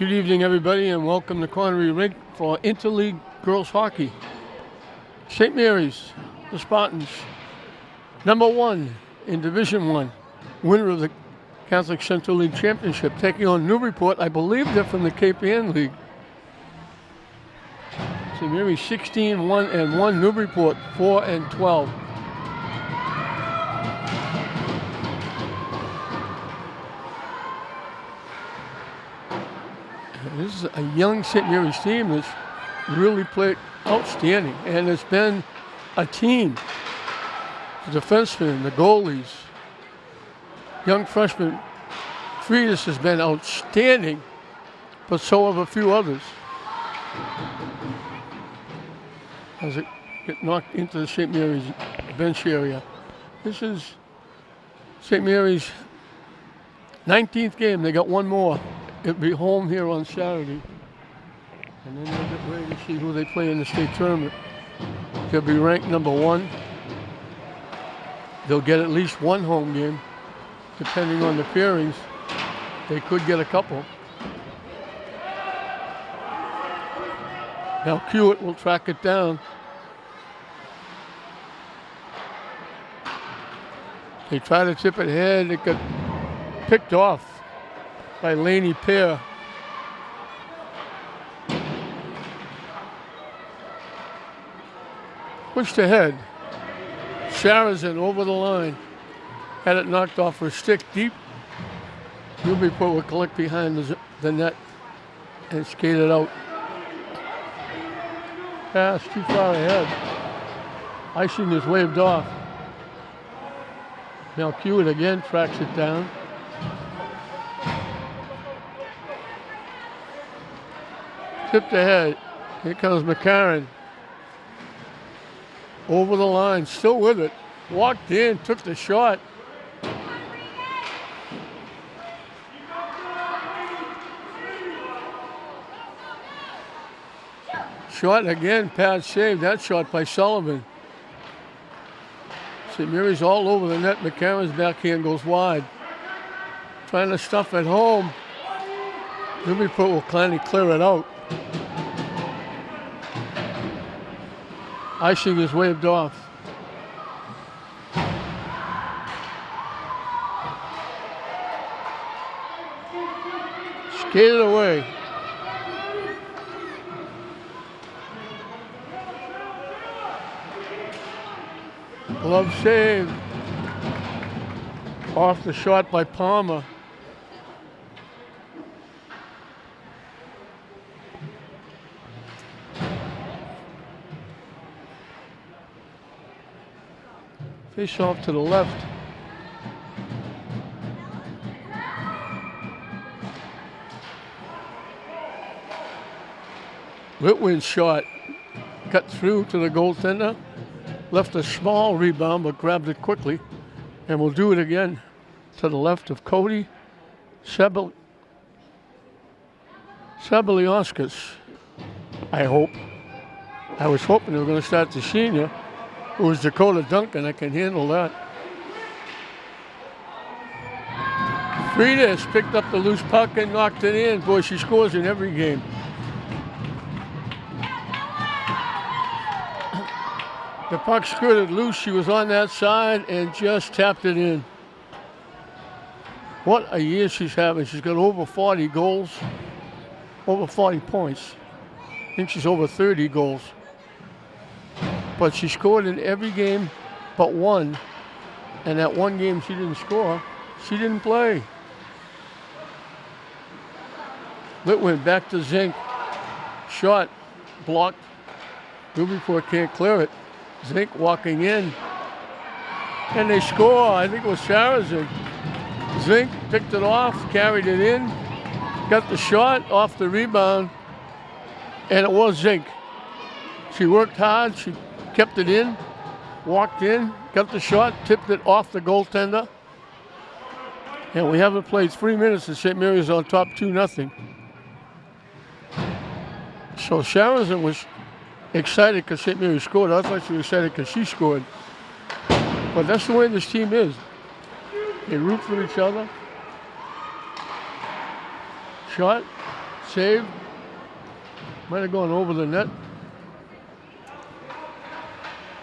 Good evening, everybody, and welcome to Connery Rink for Interleague Girls Hockey. St. Mary's, the Spartans, number one in Division I, winner of the Catholic Central League Championship, taking on Newburyport. I believe they're from the Cape Ann League. St. Mary's 16-1-1, Newburyport 4-12. This is a young St. Mary's team that's really played outstanding, and it's been a team. The defensemen, the goalies, young freshman Friedis has been outstanding, but so have a few others. As it get knocked into the St. Mary's bench area. This is St. Mary's 19th game. They got one more. It'll be home here on Saturday. And then they'll get ready to see who they play in the state tournament. They'll be ranked number one. They'll get at least one home game. Depending on the pairings, they could get a couple. Now Hewitt will track it down. They try to tip it ahead. It got picked off by Laney Pear. Pushed ahead. Sharazin over the line. Had it knocked off her stick deep. Newburyport will collect behind the net and skate it out. Pass too far ahead. Icing is waved off. Now Hewitt again tracks it down. Tipped ahead. Here comes McCarron. Over the line, still with it. Walked in, took the shot. Shot again, pad save. That shot by Sullivan. St. Mary's all over the net. McCarron's backhand goes wide. Trying to stuff it home. Newburyport will kindly clear it out. Icing is waved off. Skated away. Glove saved. Off the shot by Palmer. Face off to the left. Litwin's shot cut through to the goaltender. Left a small rebound, but grabbed it quickly. And we'll do it again to the left of Cody Sabelyauskas. I hope. I was hoping they were going to start the senior. It was Dakota Duncan. I can handle that. Friedis picked up the loose puck and knocked it in. Boy, she scores in every game. The puck skirted loose. She was on that side and just tapped it in. What a year she's having. She's got over 40 goals, over 40 points. I think she's over 30 goals. But she scored in every game but one. And that one game she didn't score, she didn't play. Litwin back to Zink. Shot blocked. Newburyport can't clear it. Zink walking in. And they score. I think it was Sharazin. Zink picked it off, carried it in, got the shot off the rebound, and it was Zink. She worked hard. She kept it in, walked in, got the shot, tipped it off the goaltender. And we haven't played 3 minutes and St. Mary's on top 2-0. So Sharazin was excited because St. Mary's scored. I thought she was excited because she scored. But that's the way this team is. They root for each other. Shot, save. Might have gone over the net.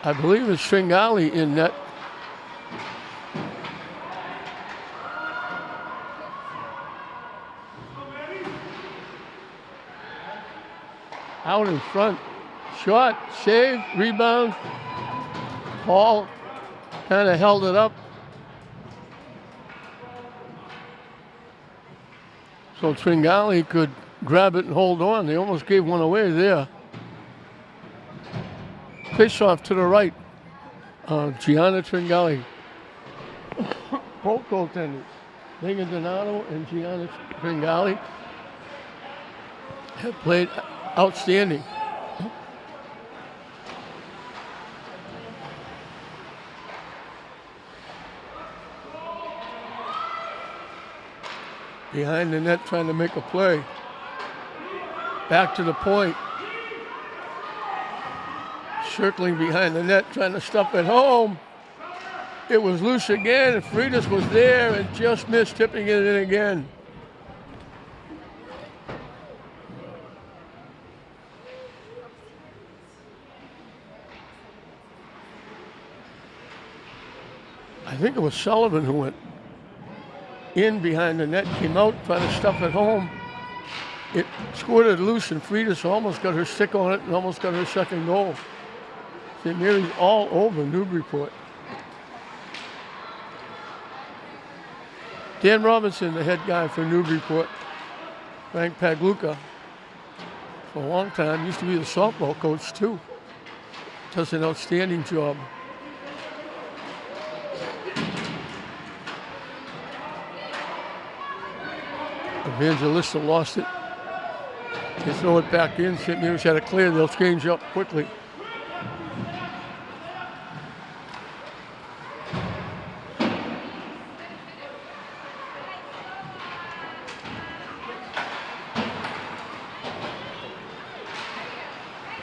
I believe it's Tringali in net. Out in front. Shot, save, rebound. Paul kind of held it up. So Tringali could grab it and hold on. They almost gave one away there. Face off to the right. Gianna Tringali. Both goaltenders. Megan Donato and Gianna Tringali have played outstanding. Behind the net trying to make a play. Back to the point. Circling behind the net trying to stuff it home. It was loose again and Freitas was there and just missed tipping it in again. I think it was Sullivan who went in behind the net, came out, trying to stuff it home. It squirted loose and Freitas almost got her stick on it and almost got her second goal. St. Mary's all over Newburyport. Dan Robinson, the head guy for Newburyport. Frank Pagluka, for a long time, used to be the softball coach too. Does an outstanding job. Evangelista lost it. They throw it back in. St. Mary's had it clear. They'll change up quickly.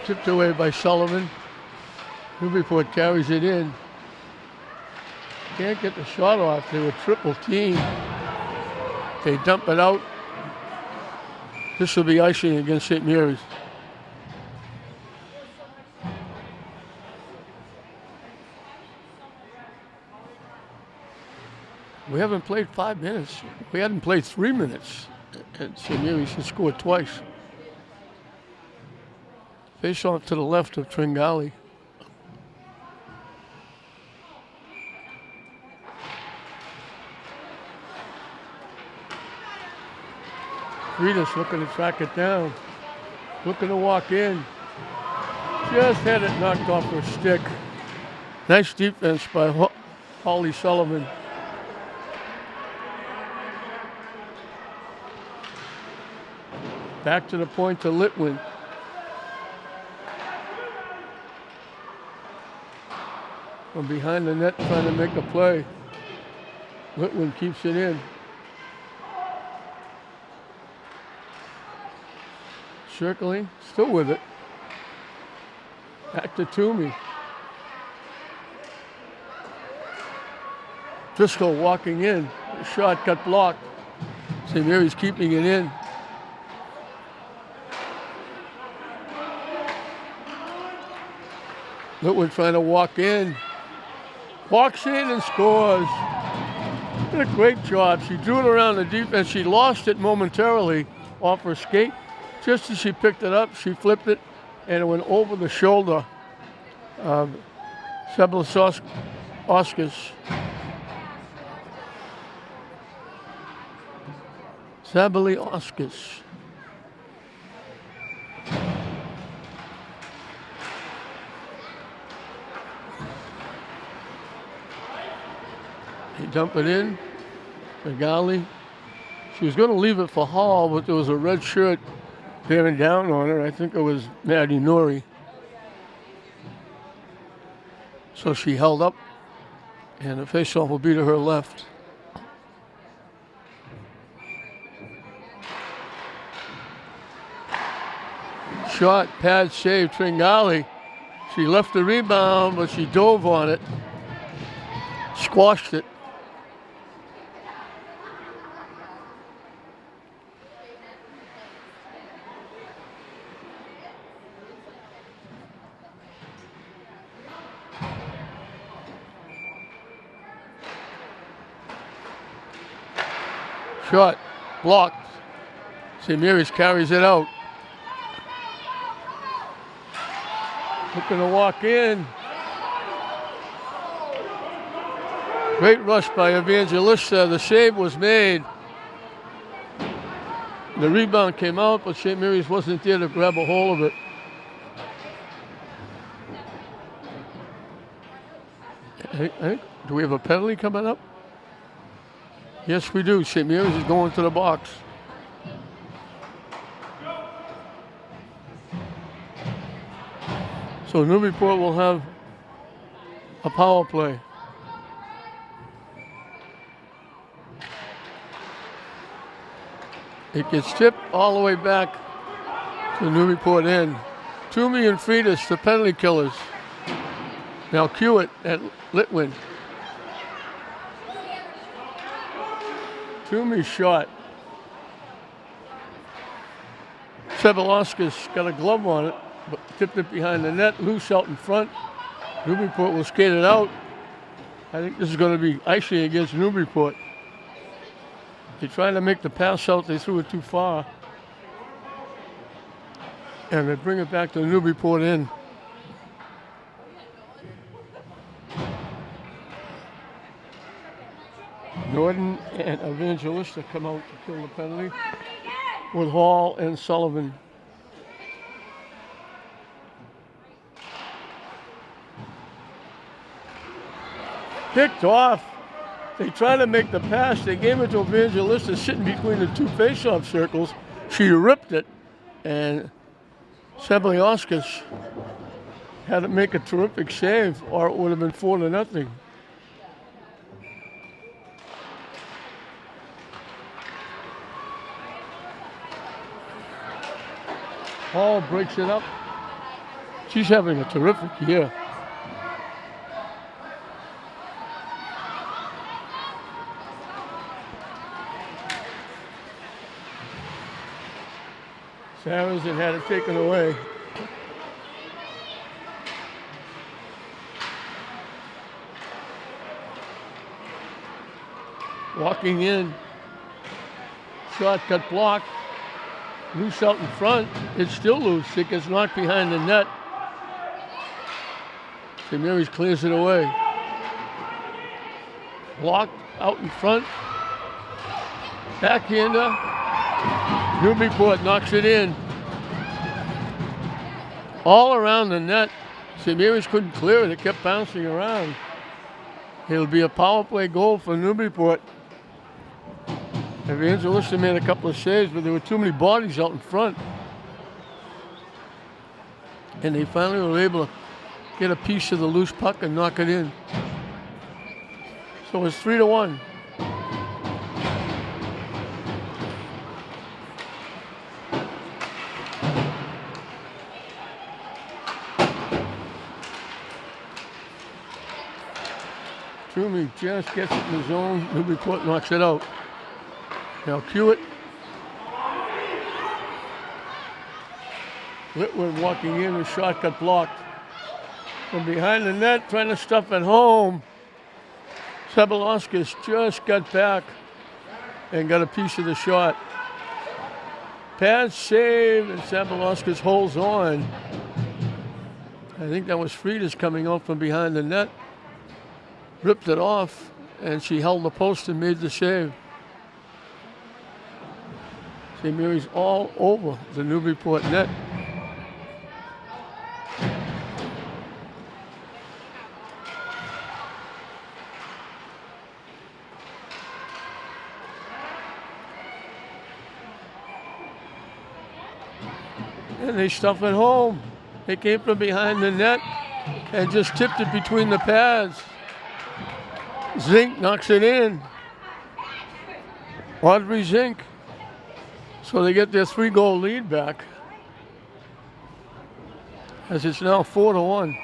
Tipped away by Sullivan. Newburyport carries it in. Can't get the shot off. They were triple teamed. They dump it out. This will be icing against St. Mary's. We haven't played 5 minutes. We hadn't played 3 minutes. And St. Mary's has scored twice. Face off to the left of Tringali. Freitas looking to track it down. Looking to walk in. Just had it knocked off her stick. Nice defense by Holly Sullivan. Back to the point to Litwin. From behind the net trying to make a play. Litwin keeps it in. Circling, still with it. Back to Toomey. Driscoll walking in. The shot got blocked. St. Mary's keeping it in. Litwin trying to walk in. Walks in and scores. Did a great job. She drew it around the defense. She lost it momentarily off her skate. Just as she picked it up, she flipped it, and it went over the shoulder of Sabelisauskas. Sabelisauskas. They dump it in. Magali. She was going to leave it for Hall, but there was a red shirt bearing down on her. I think it was Maddie Norrie. So she held up, and the faceoff will be to her left. Shot, pad save, Tringali. She left the rebound, but she dove on it. Squashed it. Shot blocked. St. Mary's carries it out. Looking to walk in. Great rush by Evangelista. The save was made. The rebound came out, but St. Mary's wasn't there to grab a hold of it. Do we have a penalty coming up? Yes, we do. St. Mary's is going to the box. So Newburyport will have a power play. It gets tipped all the way back to the Newburyport end. Toomey and Freitas, the penalty killers. Now Hewitt at Litwin. Toomey's shot. Sebelauskas got a glove on it, but tipped it behind the net, loose out in front. Newburyport will skate it out. I think this is going to be icing against Newburyport. They tried to make the pass out, they threw it too far. And they bring it back to the Newburyport end. Norton and Evangelista come out to kill the penalty with Hall and Sullivan. Picked off. They tried to make the pass. They gave it to Evangelista sitting between the two face-off circles. She ripped it, and Sebelauskas had to make a terrific save, or it would have been 4-0. Hall breaks it up. She's having a terrific year. Saracen had it taken away. Walking in. Shot got blocked. Loose out in front. It's still loose. It gets knocked behind the net. St. Mary's clears it away. Blocked out in front. Backhander. Newburyport knocks it in. All around the net. St. Mary's couldn't clear it. It kept bouncing around. It'll be a power play goal for Newburyport. Evangelista made a couple of saves, but there were too many bodies out in front. And they finally were able to get a piece of the loose puck and knock it in. So it's 3-1. Toomey just gets it in the zone. Newburyport knocks it out. Now Hewitt. Litwin walking in, the shot got blocked. From behind the net, trying to stuff it home. Sebelauskas just got back and got a piece of the shot. Pass save, and Sebelauskas holds on. I think that was Freitas coming out from behind the net. Ripped it off, and she held the post and made the save. St. Mary's all over the Newburyport net. And they stuff it home. They came from behind the net and just tipped it between the pads. Zink knocks it in. Audrey Zink. So they get their 3-goal lead back, as it's now 4-1.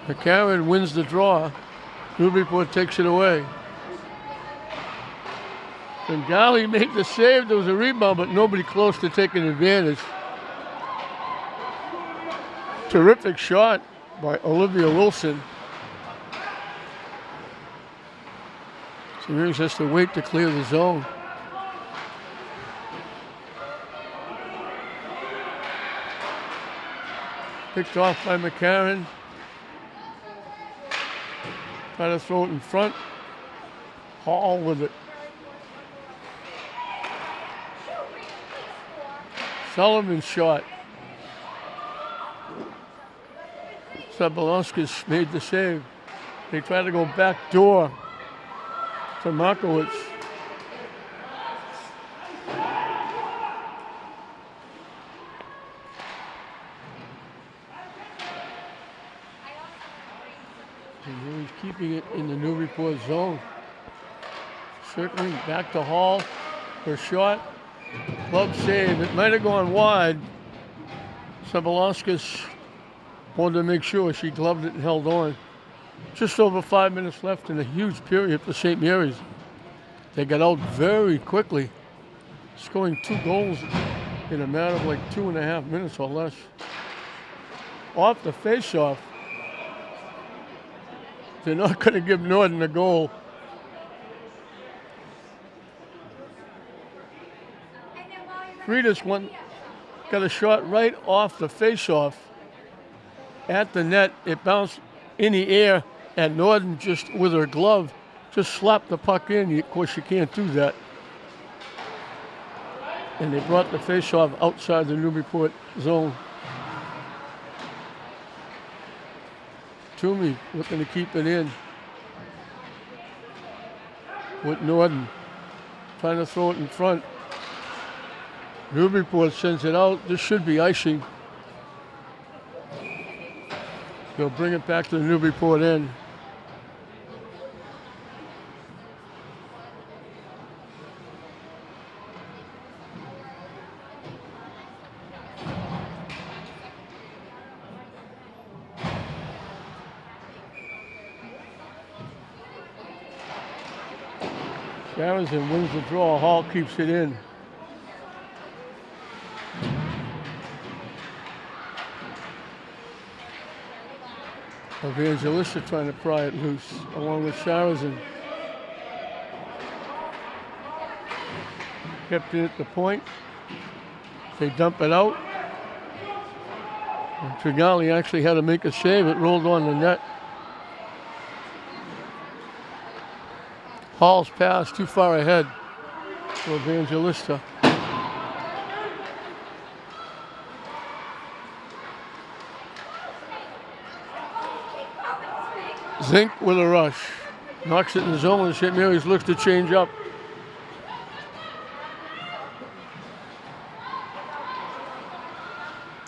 McCarron wins the draw. Newburyport takes it away. Bengali made the save. There was a rebound, but nobody close to taking advantage. Terrific shot by Olivia Wilson. Ramirez has to wait to clear the zone. Picked off by McCarron. Try to throw it in front. Hall with it. Sullivan's shot. Sabalovskis made the save. They try to go back door to Markowitz. And he's keeping it in the Newburyport zone. Circling back to Hall for shot. Club save. It might have gone wide. Sabalovskis wanted to make sure she gloved it and held on. Just over 5 minutes left in a huge period for St. Mary's. They got out very quickly, scoring 2 goals in a matter of like 2.5 minutes or less. Off the face-off, they're not going to give Norton a goal. Freitas got a shot right off the face-off at the net. It bounced in the air, and Norton just with her glove just slapped the puck in. Of course, you can't do that. And they brought the face-off outside the Newburyport zone. Toomey looking to keep it in with Norton trying to throw it in front. Newburyport sends it out. This should be icing. They'll bring it back to the Newburyport end. Garrison wins the draw. Hall keeps it in. Evangelista trying to pry it loose, along with Sarrazin. Kept it at the point. They dump it out. And Trigali actually had to make a save. It rolled on the net. Hall's pass too far ahead for Evangelista. Zink with a rush. Knocks it in the zone and St. Mary's looks to change up.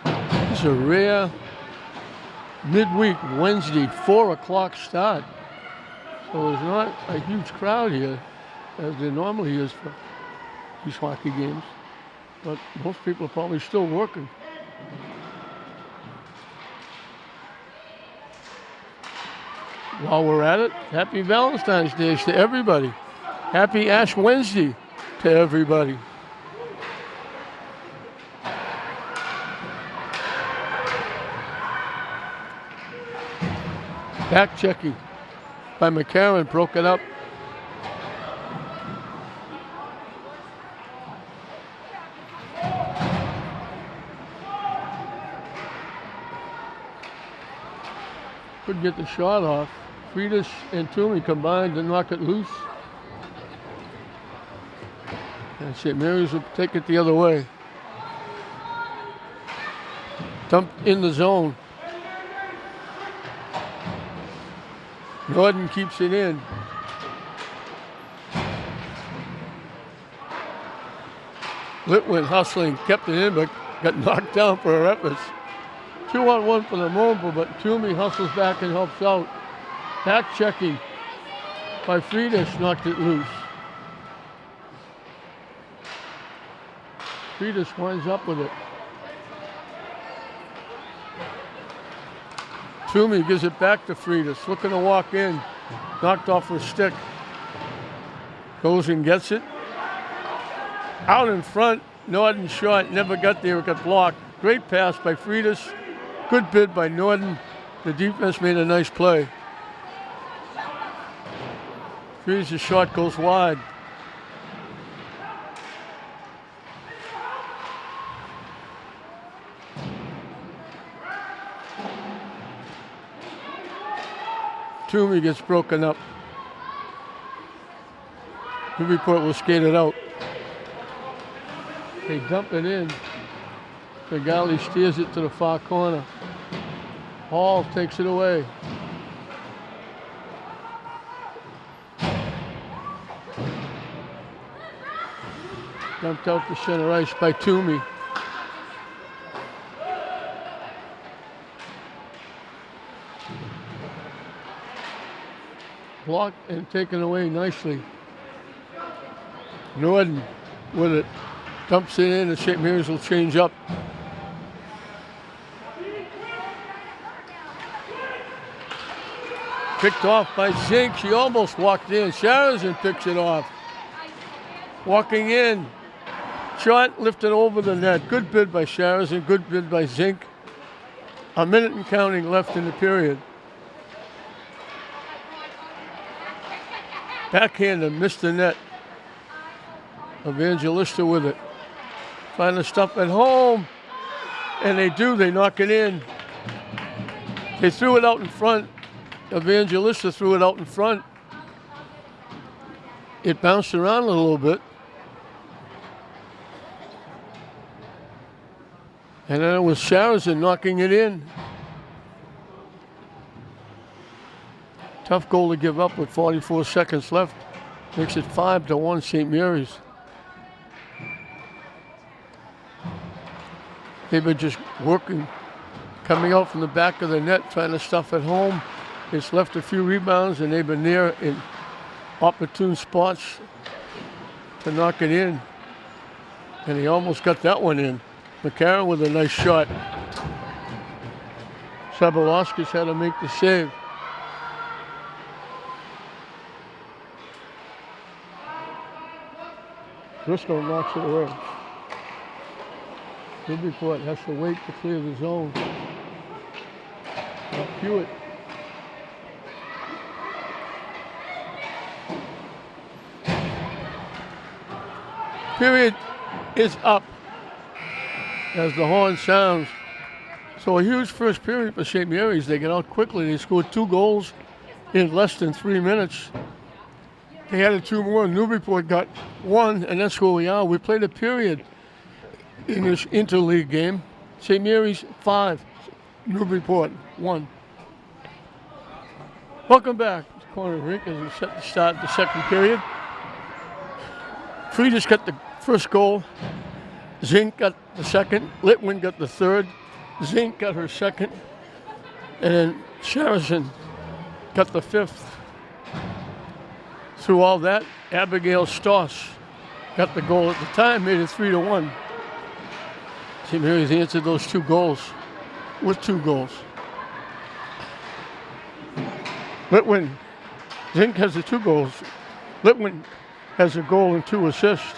It's a rare midweek Wednesday 4 o'clock start. So there's not a huge crowd here as there normally is for these hockey games. But most people are probably still working. While we're at it, happy Valentine's Day to everybody. Happy Ash Wednesday to everybody. Back checking by McCarron, broke it up. Couldn't get the shot off. Freitas and Toomey combined to knock it loose. And St. Mary's will take it the other way. Dumped in the zone. Norton keeps it in. Litwin hustling, kept it in, but got knocked down for her efforts. 2-on-1 for the moment, but Toomey hustles back and helps out. Back checking by Freitas, knocked it loose. Freitas winds up with it. Toomey gives it back to Freitas, looking to walk in. Knocked off her stick. Goes and gets it. Out in front, Norton shot, never got there, it got blocked. Great pass by Freitas. Good bid by Norton. The defense made a nice play. Three's a shot, goes wide. Toomey gets broken up. Newburyport will skate it out. They dump it in. Fagali steers it to the far corner. Hall takes it away. Dumped out to center ice by Toomey. Blocked and taken away nicely. Norden with it. Dumps it in and St. Mary's will change up. Picked off by Zink. She almost walked in. Sharazin picks it off. Walking in. Shot lifted over the net. Good bid by Sharazin. Good bid by Zink. A minute and counting left in the period. Backhander missed the net. Evangelista with it. Trying to stuff at home. And they do. They knock it in. They threw it out in front. Evangelista threw it out in front. It bounced around a little bit. And then it was Sharazin knocking it in. Tough goal to give up with 44 seconds left. Makes it 5-1 St. Mary's. They've been just working, coming out from the back of the net, trying to stuff at home. It's left a few rebounds, and they've been there in opportune spots to knock it in. And he almost got that one in. McCarron with a nice shot. Sabalowski's had to make the save. Driscoll knocks it away. Newburyport has to wait to clear the zone. Hewitt. Period is up as the horn sounds. So a huge first period for St. Mary's. They get out quickly. They scored 2 goals in less than 3 minutes. They added 2 more. Newburyport got 1, and that's where we are. We played a period in this interleague game. St. Mary's 5, Newburyport 1. Welcome back to Corner Rink as we set to start the second period. Friedrich got the first goal. Zink got the second. Litwin got the third. Zink got her second. And then Sharazin got the fifth. Through all that, Abigail Stoss got the goal at the time, made it 3-1. St. Mary's answered those 2 goals with 2 goals. Litwin, Zink has the 2 goals. Litwin has a goal and 2 assists.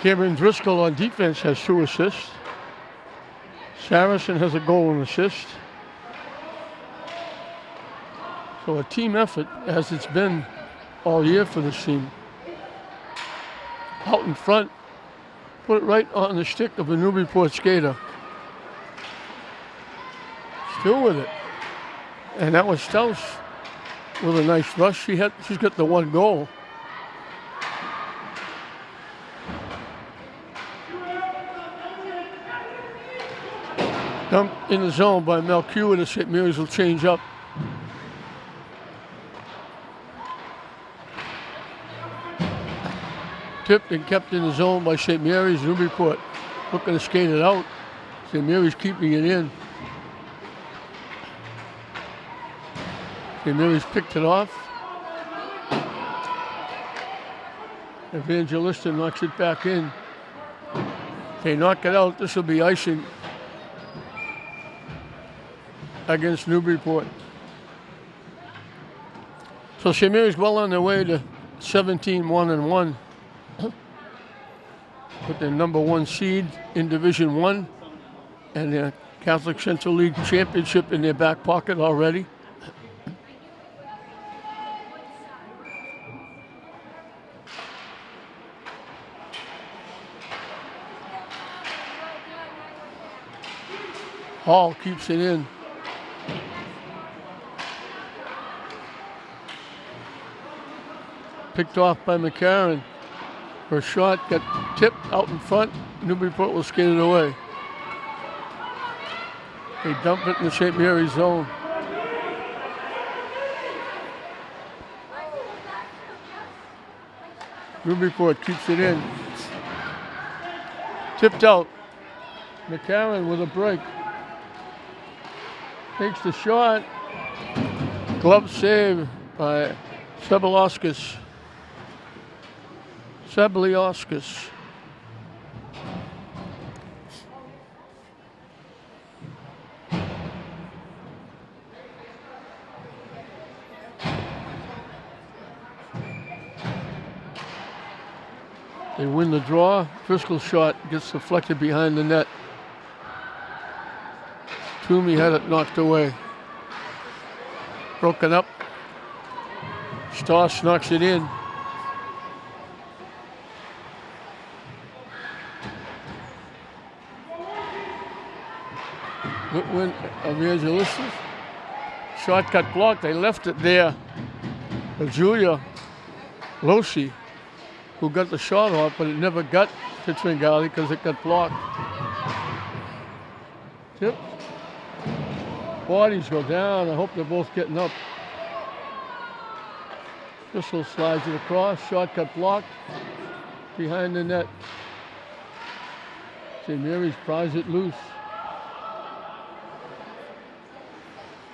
Cameron Driscoll on defense has 2 assists. Saracen has a goal and assist. So a team effort, as it's been all year for this team. Out in front, put it right on the stick of a Newburyport skater. Still with it. And that was Strauss with a nice rush. She's got the 1 goal. Dumped in the zone by Melchior, and the St. Mary's will change up. Tipped and kept in the zone by St. Mary's. Newburyport looking to skate it out. St. Mary's keeping it in. St. Mary's picked it off. Evangelista knocks it back in. They knock it out. This will be icing against Newburyport. So St. Mary's well on their way to 17-1-1 with their number 1 seed in Division 1 and their Catholic Central League championship in their back pocket already. Hall keeps it in. Picked off by McCarron. Her shot got tipped out in front. Newburyport will skate it away. They dump it in the St. Mary's zone. Newburyport keeps it in. Tipped out. McCarron with a break. Takes the shot. Glove save by Sabliauskas. They win the draw. Driscoll's shot gets deflected behind the net. Toomey had it knocked away. Broken up. Stoss knocks it in. Litwin Evangelistas. Shot got blocked. They left it there. Julia Losi, who got the shot off, but it never got to Tringali because it got blocked. Tip. Bodies go down. I hope they're both getting up. Driscoll slides it across. Shot got blocked behind the net. St. Mary's pries it loose.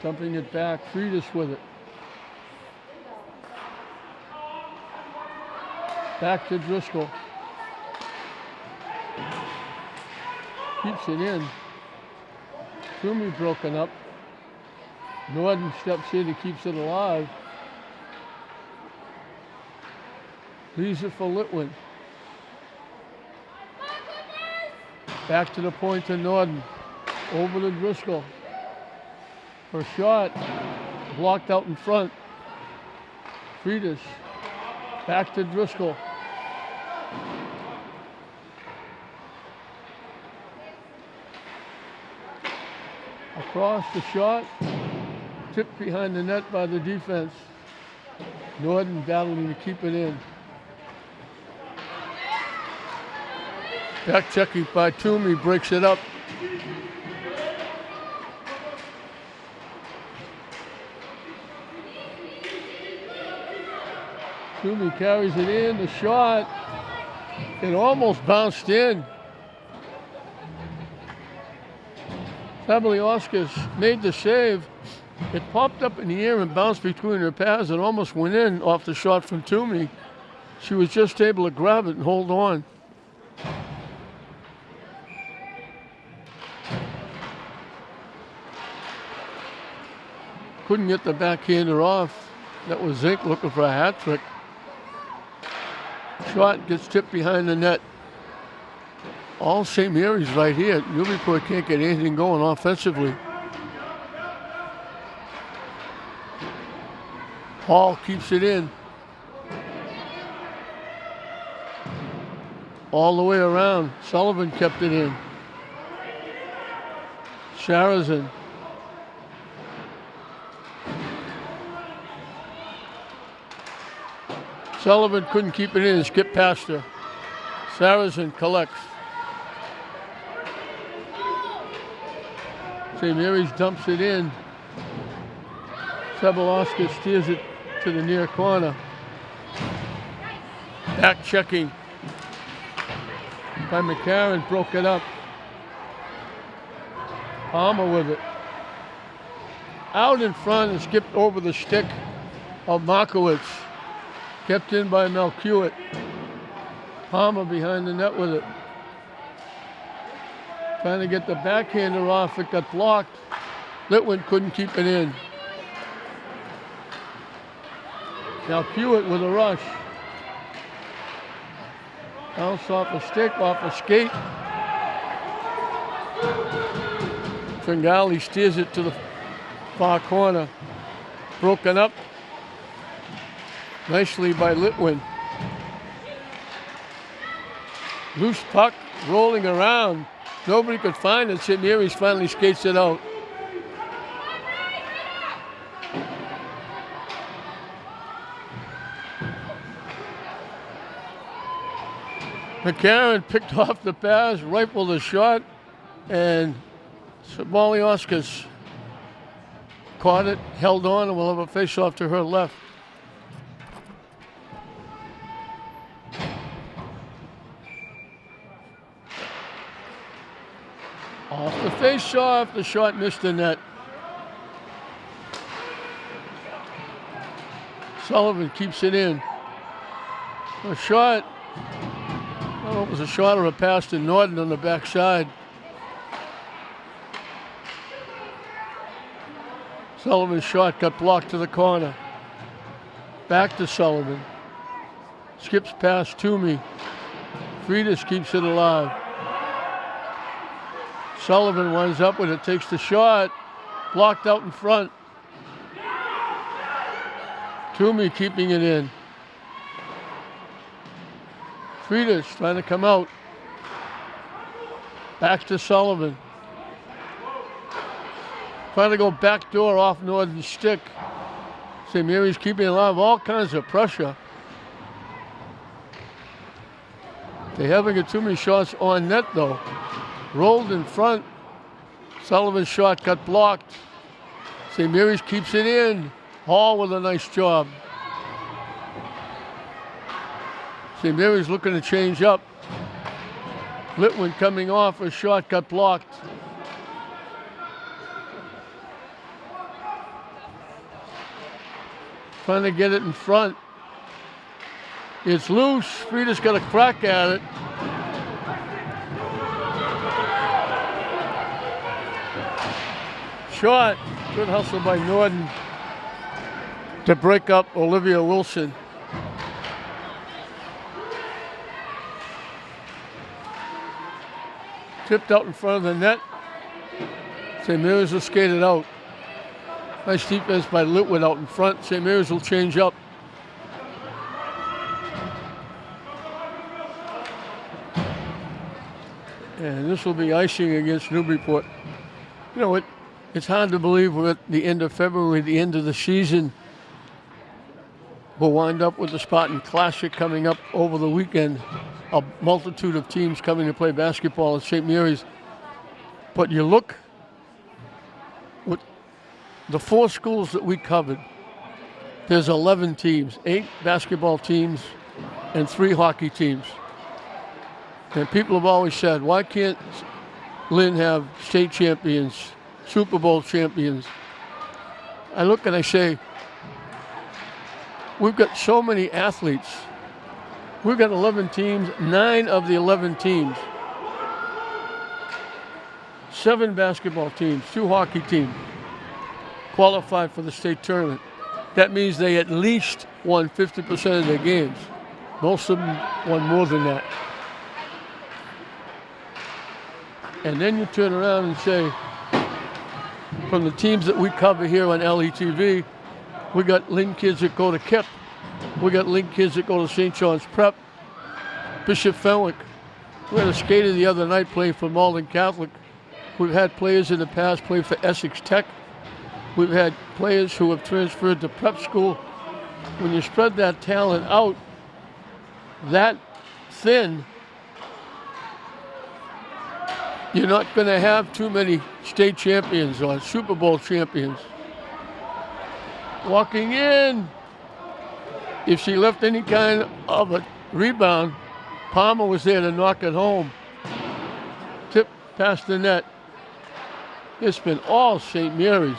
Dumping it back. Friedis with it. Back to Driscoll. Keeps it in. Toomey broken up. Norden steps in and keeps it alive. Leaves it for Litwin. Back to the point to Norden. Over to Driscoll. Her shot blocked out in front. Friedis. Back to Driscoll. Across the shot. Tipped behind the net by the defense. Norden battling to keep it in. Back checking by Toomey, breaks it up. Toomey carries it in, the shot. It almost bounced in. Sabliauskas made the save. It popped up in the air and bounced between her pads and almost went in off the shot from Toomey. She was just able to grab it and hold on. Couldn't get the backhander off. That was Zink looking for a hat trick. Shot gets tipped behind the net. All St. Mary's right here. Newburyport can't get anything going offensively. Hall keeps it in. All the way around. Sullivan kept it in. Sharazin. Sullivan couldn't keep it in and skipped past her. Sharazin collects. St. Mary's dumps it in. Sabliauskas steers it to the near corner. Back checking by McCarron, broke it up. Palmer with it. Out in front and skipped over the stick of Markowitz. Kept in by Melchiut. Palmer behind the net with it. Trying to get the backhander off, it got blocked. Litwin couldn't keep it in. Melchiut with a rush. Bounce off a stick, off a skate. Tringali steers it to the far corner. Broken up nicely by Litwin. Loose puck rolling around. Nobody could find it. St. Mary's finally skates it out. McCarron picked off the pass, rifled the shot, and Sabalioskis caught it, held on, and will have a face-off to her left. Off the face-off, the shot missed the net. Sullivan keeps it in. A shot. I don't know if it was a shot or a pass to Norton on the backside. Sullivan's shot got blocked to the corner. Back to Sullivan. Skips past Toomey. Freitas keeps it alive. Sullivan winds up with it, takes the shot. Blocked out in front. Toomey keeping it in. Freitas trying to come out. Back to Sullivan. Trying to go back door off Norton's stick. St. Mary's keeping alive. All kinds of pressure. They haven't got too many shots on net though. Rolled in front. Sullivan's shot got blocked. St. Mary's keeps it in. Hall with a nice job. St. Mary's looking to change up. Litwin coming off, a shot got blocked. Trying to get it in front. It's loose. Freitas got a crack at it. Shot. Good hustle by Norton to break up Olivia Wilson. Tipped out in front of the net. St. Mary's will skate it out. Nice defense by Litwood out in front. St. Mary's will change up. And this will be icing against Newburyport. You know, it's hard to believe we're at the end of February, the end of the season. We'll wind up with the Spartan Classic coming up over the weekend. A multitude of teams coming to play basketball at St. Mary's. But you look with the 4 schools that we covered, there's 11 teams, 8 basketball teams and 3 hockey teams. And people have always said, why can't Lynn have state champions, Super Bowl champions? I look and I say, we've got so many athletes. We've got 11 teams, 9 of the 11 teams. 7 basketball teams, 2 hockey teams qualified for the state tournament. That means they at least won 50% of their games. Most of them won more than that. And then you turn around and say, from the teams that we cover here on LETV, we got Lynn kids that go to KIPP. We got Lynn kids that go to St. John's Prep, Bishop Fenwick. We had a skater the other night playing for Malden Catholic. We've had players in the past play for Essex Tech. We've had players who have transferred to prep school. When you spread that talent out that thin, you're not going to have too many state champions or Super Bowl champions. Walking in. If she left any kind of a rebound, Palmer was there to knock it home. Tip past the net. It's been all St. Mary's.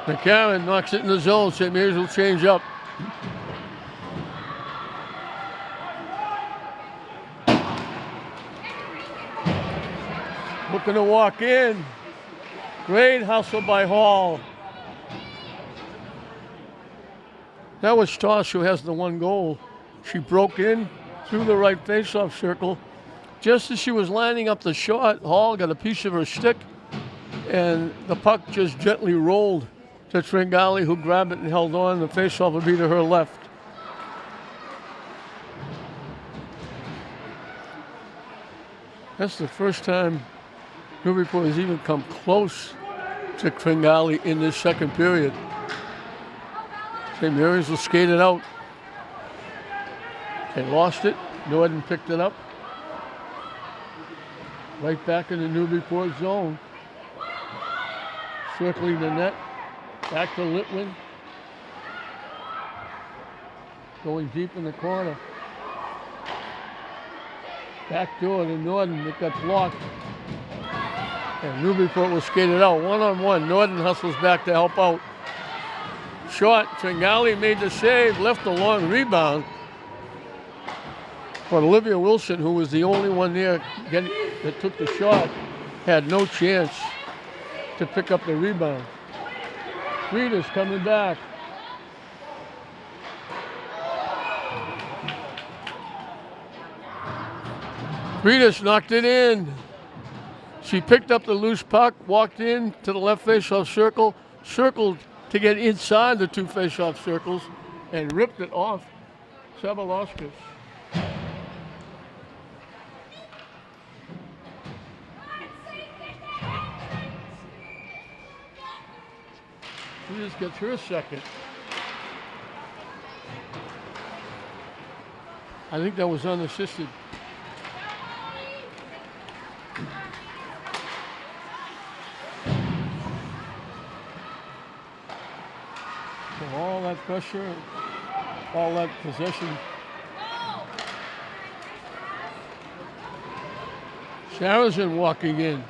McCarron knocks it in the zone. St. Mary's will change up. Looking to walk in. Great hustle by Hall. That was Stoss who has the 1 goal. She broke in through the right faceoff circle. Just as she was lining up the shot, Hall got a piece of her stick and the puck just gently rolled to Tringali, who grabbed it and held on. The faceoff will be to her left. That's the first time Newburyport has even come close to Tringali in this second period. St. Mary's will skate it out. They lost it. Norden picked it up. Right back in the Newburyport zone. Circling the net. Back to Litwin. Going deep in the corner. Back door to Norden. It got blocked. And Newburyport will skate it out. One-on-one. Norden hustles back to help out. Short. Tringali made the save. Left a long rebound. But Olivia Wilson, who was the only one there that took the shot, had no chance to pick up the rebound. Frida's coming back. Frida's knocked it in. She picked up the loose puck, walked in to the left face-off circle, circled to get inside the two face-off circles, and ripped it off Sabalovskis. She just gets her second. I think that was unassisted. So all that pressure, all that possession. Sharazin walking in.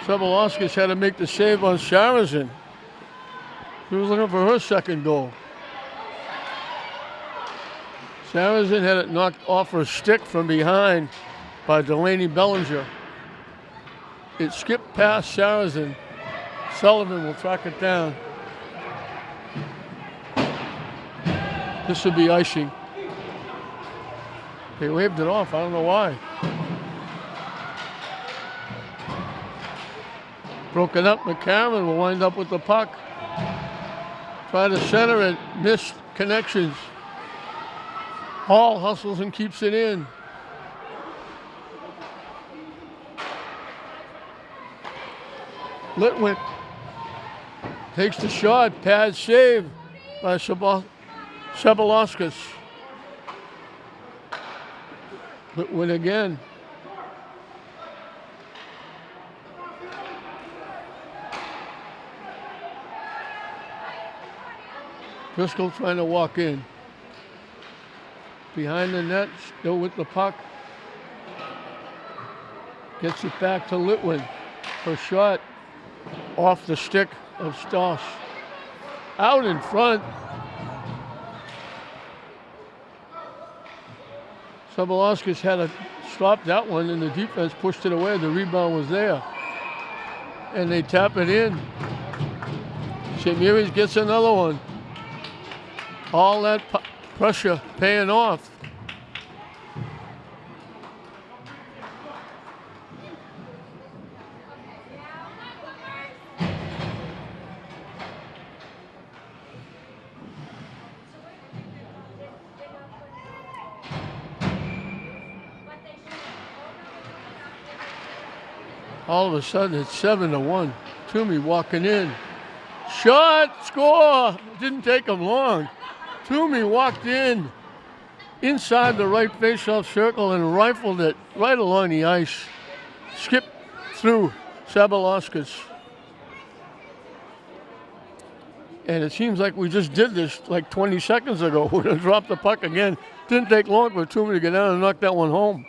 Sabalovskis had to make the save on Sharazin. She was looking for her second goal. Sharazin had it knocked off her stick from behind by Delaney Bellinger. It skipped past Sharazin. Sullivan will track it down. This will be icing. They waved it off. I don't know why. Broken up. McCarron will wind up with the puck. Try to center it. Missed connections. Hall hustles and keeps it in. Litwin takes the shot. Pad save by Sabalovskis. Litwin again. Driscoll trying to walk in. Behind the net, still with the puck. Gets it back to Litwin. Her shot off the stick of Stoss. Out in front. Sabalovskis had to stop that one, and the defense pushed it away. The rebound was there. And they tap it in. St. Mary's gets another one. All that pressure paying off. All of a sudden, it's 7-1. Toomey walking in. Shot, score! Didn't take him long. Toomey walked in inside the right face-off circle and rifled it right along the ice. Skipped through Sabalovskis. And it seems like we just did this like 20 seconds ago. We're going to drop the puck again. Didn't take long for Toomey to get down and knock that one home.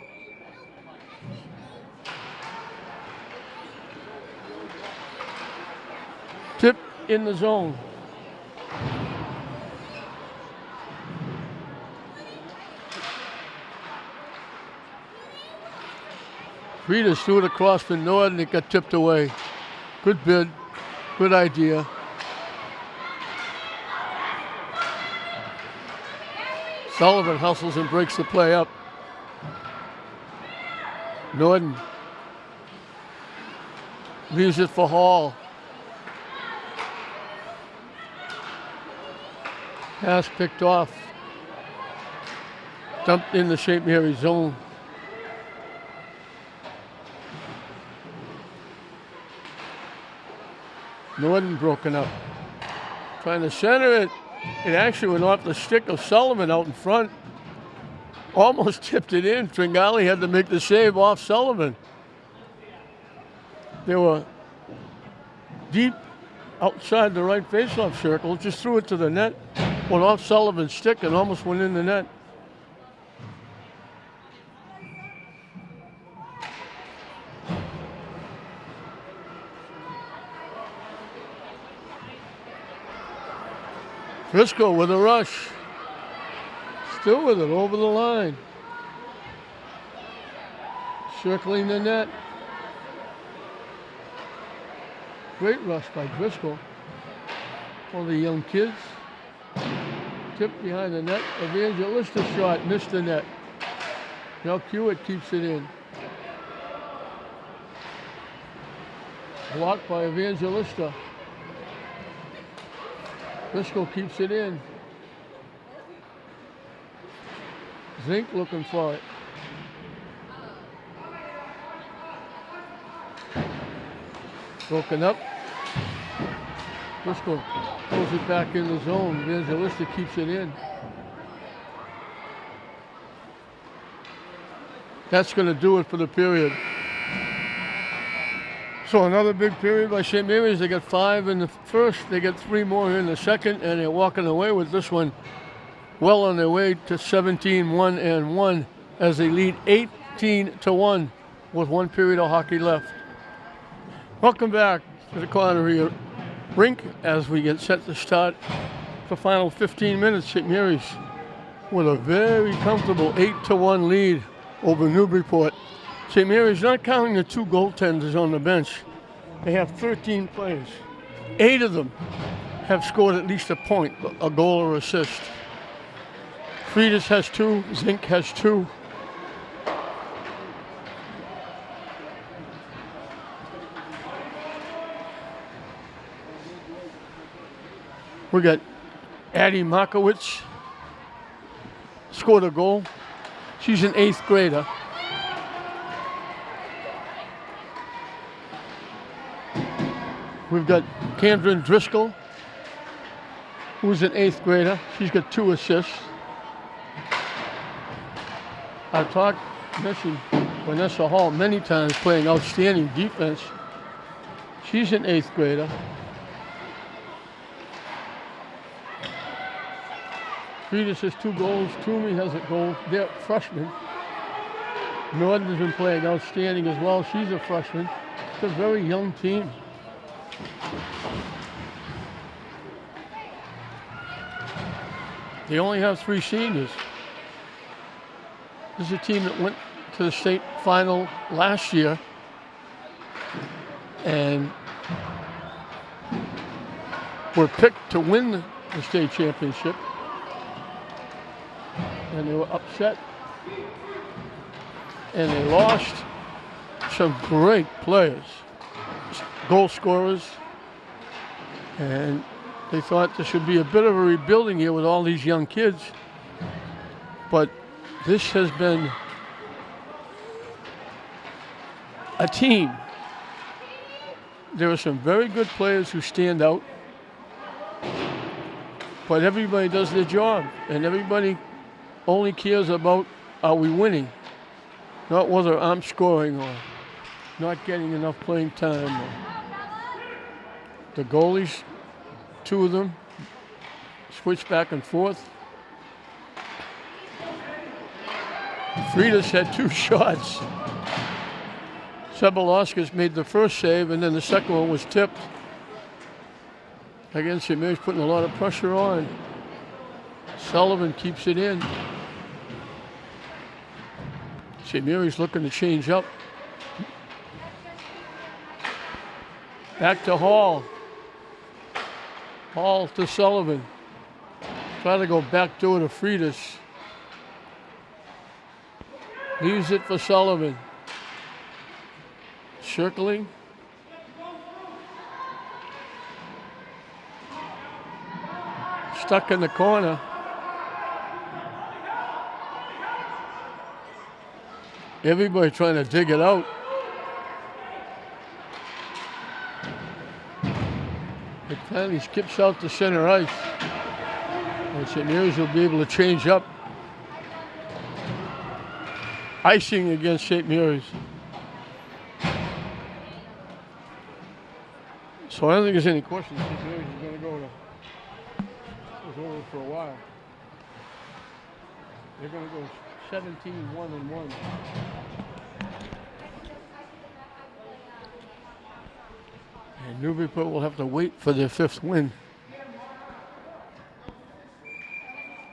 Tip in the zone. Fridas threw it across the Nord and it got tipped away. Good bid, good idea. Sullivan hustles and breaks the play up. Norden leaves it for Hall. Pass picked off. Dumped in the St. Mary's zone. Norton broken up. Trying to center it. It actually went off the stick of Sullivan out in front. Almost tipped it in. Tringali had to make the save off Sullivan. They were deep outside the right faceoff circle. Just threw it to the net. Went off Sullivan's stick and almost went in the net. Driscoll with a rush. Still with it over the line. Circling the net. Great rush by Driscoll. All the young kids. Tipped behind the net. Evangelista shot, missed the net. Now Hewitt keeps it in. Blocked by Evangelista. Driscoll keeps it in. Zink looking for it. Broken up. Driscoll pulls it back in the zone. Evangelista keeps it in. That's going to do it for the period. So another big period by St. Mary's. They got 5 in the first. They get 3 more in the second, and they're walking away with this one well on their way to 17-1-1 as they lead 18-1 with 1 period of hockey left. Welcome back to the Connery rink as we get set to start the final 15 minutes. St. Mary's with a very comfortable 8-1 lead over Newburyport. St. Mary's, not counting the 2 goaltenders on the bench, they have 13 players. 8 of them have scored at least a point, a goal or assist. Freitas has 2, Zink has 2. We got Addie Markowitz, scored a goal. She's an 8th grader. We've got Kendra Driscoll, who's an 8th grader. She's got 2 assists. I've mentioned Vanessa Hall many times, playing outstanding defense. She's an 8th grader. Freitas has 2 goals. Toomey has a goal. They're freshmen. Norton has been playing outstanding as well. She's a freshman. It's a very young team. They only have 3 seniors. This is a team that went to the state final last year and were picked to win the state championship. And they were upset. And they lost some great players, goal scorers. And they thought there should be a bit of a rebuilding here with all these young kids. But this has been a team. There are some very good players who stand out. But everybody does their job. And everybody only cares about, are we winning? Not whether I'm scoring or not getting enough playing time. The goalies, 2 of them, switch back and forth. Freitas had 2 shots. Sebalauskas made the first save, and then the second one was tipped. Again, St. Mary's putting a lot of pressure on. Sullivan keeps it in. St. Mary's looking to change up. Back to Hall. Hall to Sullivan. Try to go back door to Freitas. Leaves it for Sullivan. Circling. stuck in the corner. Everybody trying to dig it out. It finally skips out to center ice. And St. Mary's will be able to change up. Icing against St. Mary's. So I don't think there's any question. St. Mary's is going to go to. It was over for a while. They're going to go 17-1-1. And Newburyport will have to wait for their 5th win.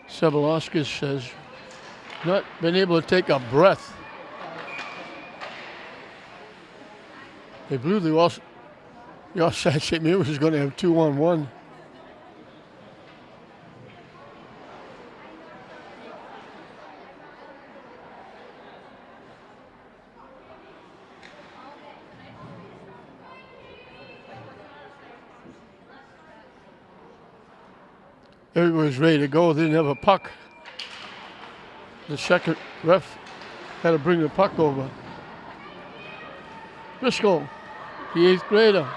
Sebalauskas has not been able to take a breath. They blew the offside. St. Mary's is going to have 2-on-1. Everybody's ready to go. They didn't have a puck. The second ref had to bring the puck over. Driscoll, the 8th grader.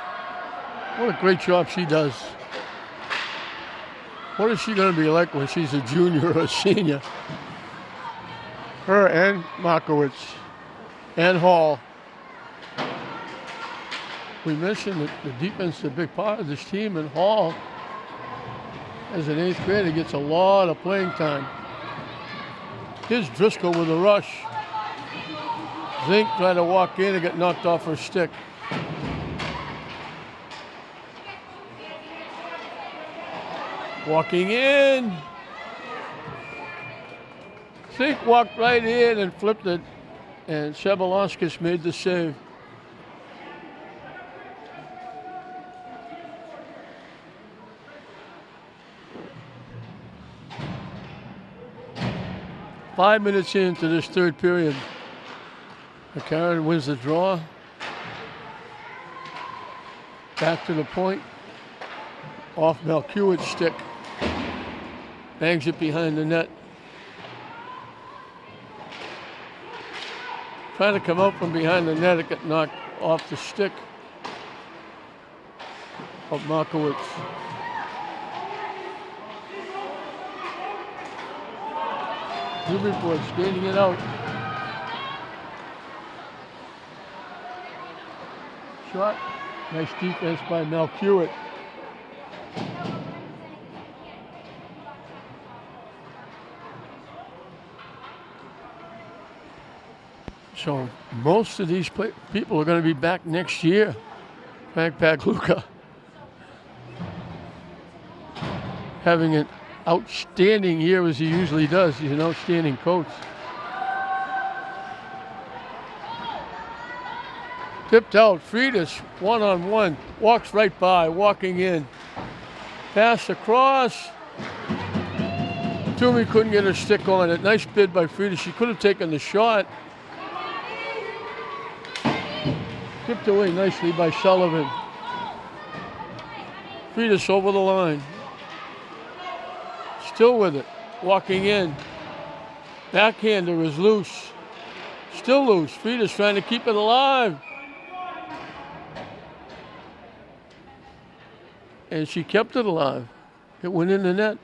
What a great job she does. What is she going to be like when she's a junior or a senior? Her and Markowitz and Hall. We mentioned that the defense is a big part of this team, and Hall, as an 8th grader, gets a lot of playing time. Here's Driscoll with a rush. Zink tried to walk in and get knocked off her stick. Walking in. Zink walked right in and flipped it, and Sebalauskas made the save. Five minutes into this 3rd period. McCarron wins the draw. Back to the point. Off Malkiewicz' stick. Bangs it behind the net. Trying to come out from behind the net, it got knocked off the stick of Markowitz. Newburyport skating it out. Shot. Nice defense by Malkiewicz. So most of these people are going to be back next year. Frank Pagluka having an outstanding year as he usually does. He's an outstanding coach. Tipped out, Freitas, one-on-one, walks right by, walking in. Pass across. Toomey couldn't get her stick on it. Nice bid by Freitas. She could have taken the shot. Tipped away nicely by Sullivan. Freitas over the line. Still with it, walking in. Backhander is loose. Still loose. Freitas trying to keep it alive. And she kept it alive. It went in the net.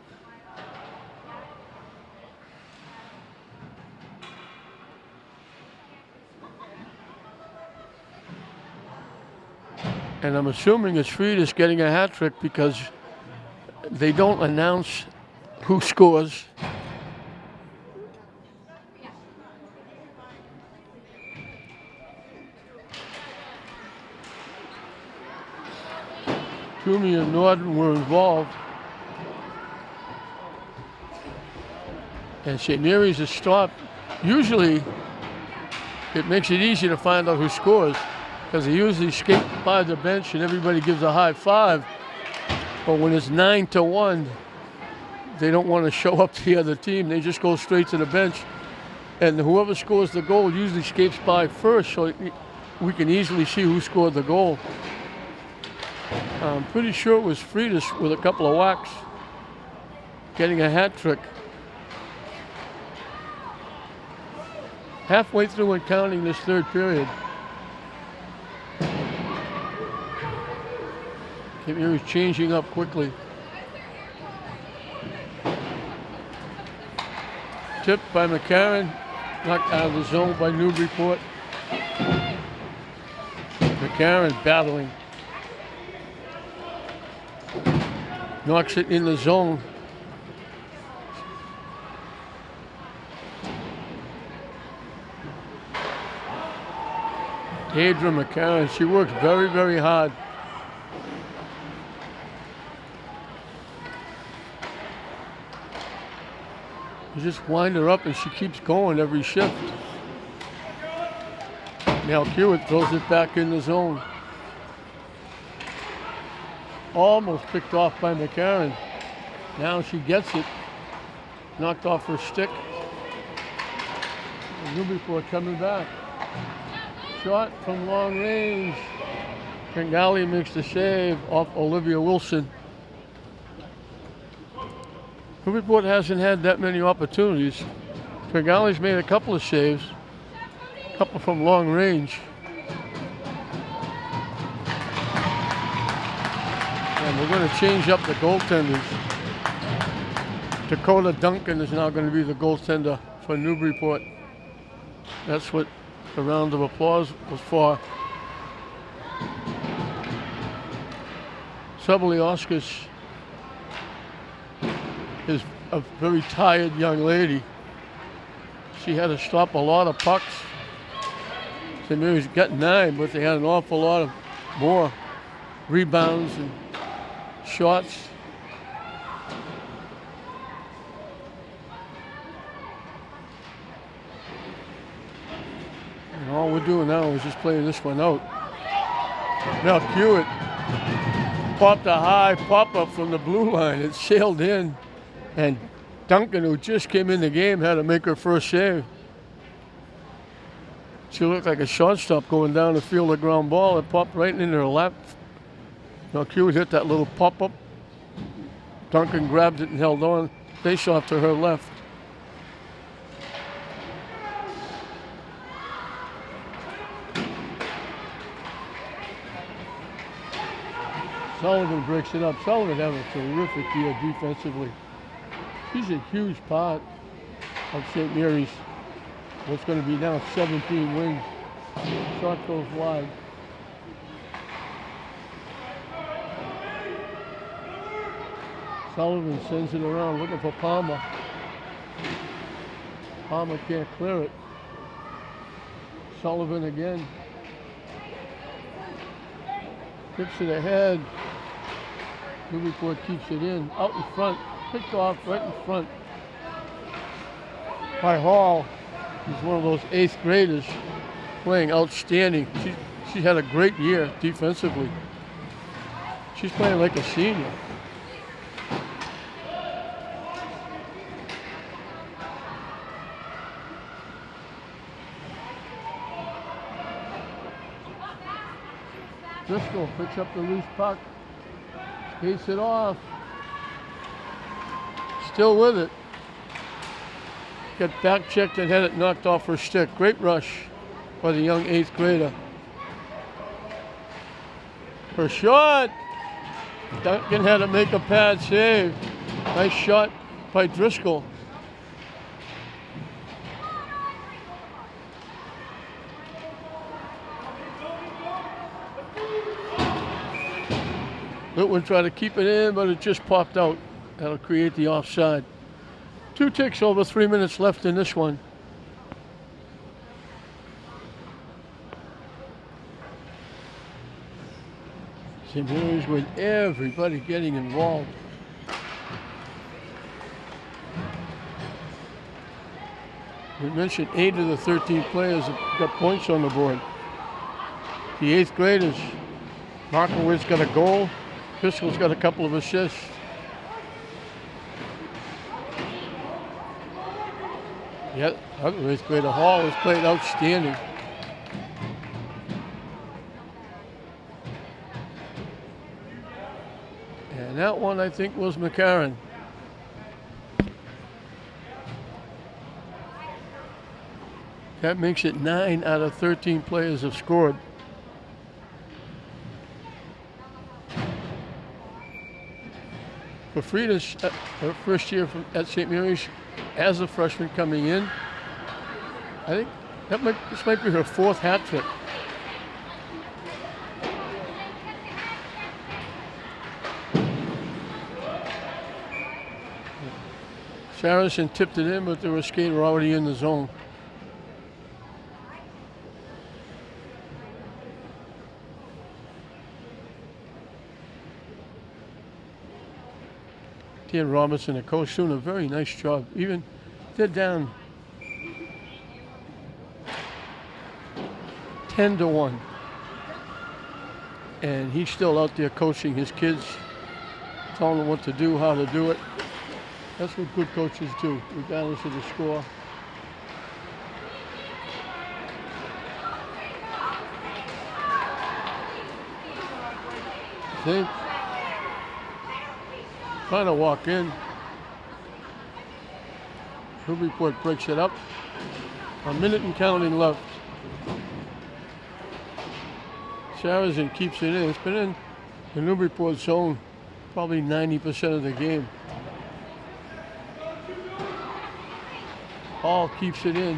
And I'm assuming it's Freitas getting a hat trick because they don't announce who scores. Toomey and Norton were involved. And St. Mary's is stopped. Usually, it makes it easy to find out who scores because they usually skate by the bench and everybody gives a high five. But when it's 9-1, they don't want to show up to the other team. They just go straight to the bench. And whoever scores the goal usually skates by first, so we can easily see who scored the goal. I'm pretty sure it was Freitas with a couple of whacks. getting a hat trick. Halfway through and counting this third period. St. Mary's changing up quickly. Tipped by McCarron, knocked out of the zone by Newburyport. McCarron battling. Knocks it in the zone. Deidre McCarron, she works very, very hard. You just wind her up and she keeps going every shift. Now Hewitt throws it back in the zone. Almost picked off by McCarron. Now she gets it. Knocked off her stick. And Newburyport coming back. Shot from long range. Tringali makes the save off Olivia Wilson. Newburyport hasn't had that many opportunities. Tringali's made a couple of saves. A couple from long range. And we're going to change up the goaltenders. Dakota Duncan is now going to be the goaltender for Newburyport. That's what the round of applause was for. Subliauskas is a very tired young lady. She had to stop a lot of pucks. St. Mary's got 9, but they had an awful lot of more rebounds and shots. And all we're doing now is just playing this one out. Now Hewitt popped a high pop-up from the blue line. It sailed in, and Duncan, who just came in the game, had to make her first save. She looked like a shortstop going down the field, a ground ball. It popped right in her lap. Now Hewitt hit that little pop-up. Duncan grabbed it and held on. Face off to her left. Sullivan breaks it up. Sullivan had a terrific year defensively. She's a huge part of St. Mary's. What's going to be now 17 wins. Shot goes wide. Sullivan sends it around looking for Palmer. Palmer can't clear it. Sullivan again. Tips it ahead. Newburyport keeps it in. Out in front. Picked off right in front by Hall. He's one of those 8th graders playing outstanding. She had a great year defensively. She's playing like a senior. Driscoll picks up the loose puck. Skates it off. Still with it. Got back checked and had it knocked off her stick. Great rush by the young 8th grader. Her shot. Duncan had to make a pad save. Nice shot by Driscoll. Litwin tried to keep it in, but it just popped out. That'll create the offside. 2 ticks over, 3 minutes left in this one. St. Mary's with everybody getting involved. We mentioned 8 of the 13 players have got points on the board. The 8th graders, Markowitz got a goal. Driscoll's got a couple of assists. Yeah, other 8th grader Hall has played outstanding. And that one, I think, was McCarron. That makes it 9 out of 13 players have scored. For Frida's her first year at St. Mary's as a freshman coming in, I think this might be her 4th hat trick. Saracen tipped it in, but there was a skater already in the zone. Dan Robinson, the coach, doing a very nice job. Even they're down 10-1. And he's still out there coaching his kids, telling them what to do, how to do it. That's what good coaches do, regardless of the score. They trying to walk in. Newburyport breaks it up. A minute and counting left. Saracen keeps it in. It's been in the Newburyport zone probably 90% of the game. Hall keeps it in.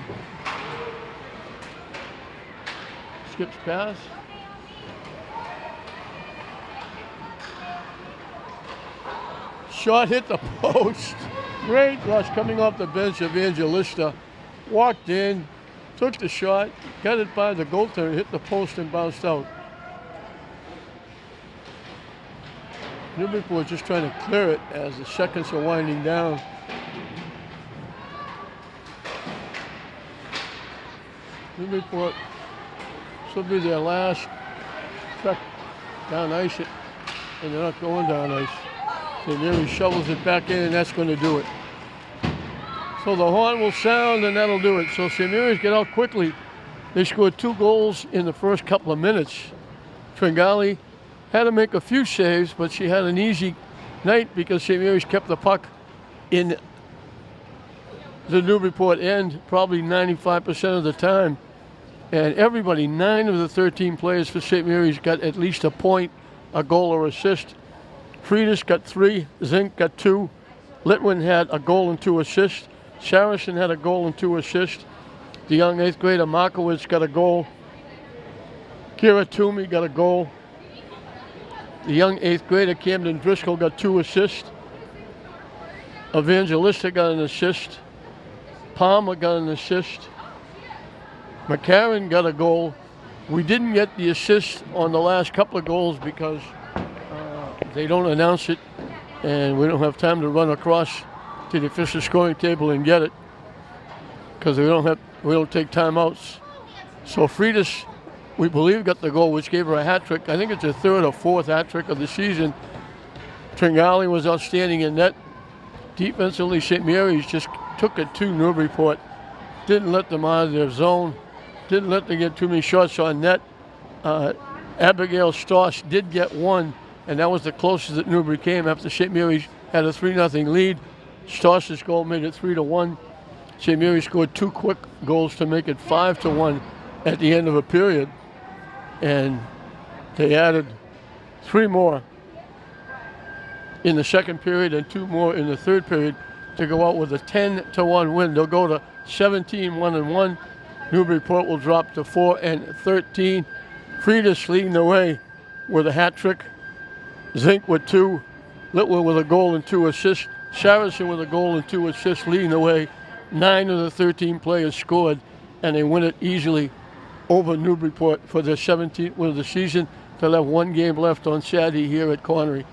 Skips pass. Shot hit the post. Great rush coming off the bench. Evangelista walked in, took the shot, got it by the goaltender, hit the post and bounced out. Newburyport just trying to clear it as the seconds are winding down. Newburyport, this will be their last trek down ice, and they're not going down ice. St. Mary's shovels it back in, and that's going to do it. So the horn will sound, and that'll do it. So St. Mary's get out quickly. They scored 2 goals in the first couple of minutes. Tringali had to make a few saves, but she had an easy night because St. Mary's kept the puck in the Newburyport end probably 95% of the time. And everybody, 9 of the 13 players for St. Mary's got at least a point, a goal or assist. Friedis got 3, Zink got 2, Litwin had a goal and 2 assists, Saracen had a goal and 2 assists, the young 8th grader Markowitz got a goal, Kira Toomey got a goal, the young 8th grader Camden Driscoll got 2 assists, Evangelista got an assist, Palmer got an assist, McCarron got a goal. We didn't get the assist on the last couple of goals because they don't announce it, and we don't have time to run across to the official scoring table and get it because we don't take timeouts. So Friedis, we believe, got the goal, which gave her a hat trick. I think it's her 3rd or 4th hat trick of the season. Tringali was outstanding in net. Defensively, St. Mary's just took it to Newburyport, didn't let them out of their zone, didn't let them get too many shots on net. Abigail Stoss did get 1. And that was the closest that Newbury came after St. Mary's had a 3-0 lead. Stoss's goal made it 3-1. St. Mary's scored 2 quick goals to make it 5-1 at the end of a period. And they added 3 more in the second period and 2 more in the third period to go out with a 10-1 win. They'll go to 17-1-1. Newburyport will drop to 4-13. Friedis leading the way with a hat trick. Zink with 2, Litwin with a goal and 2 assists, Saracen with a goal and 2 assists leading the way. 9 of the 13 players scored, and they win it easily over Newburyport for their 17th win of the season. They'll have 1 game left on Saturday here at Connery.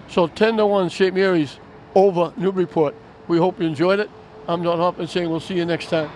So 10-1 St. Mary's over Newburyport. We hope you enjoyed it. I'm Don Hoffman saying we'll see you next time.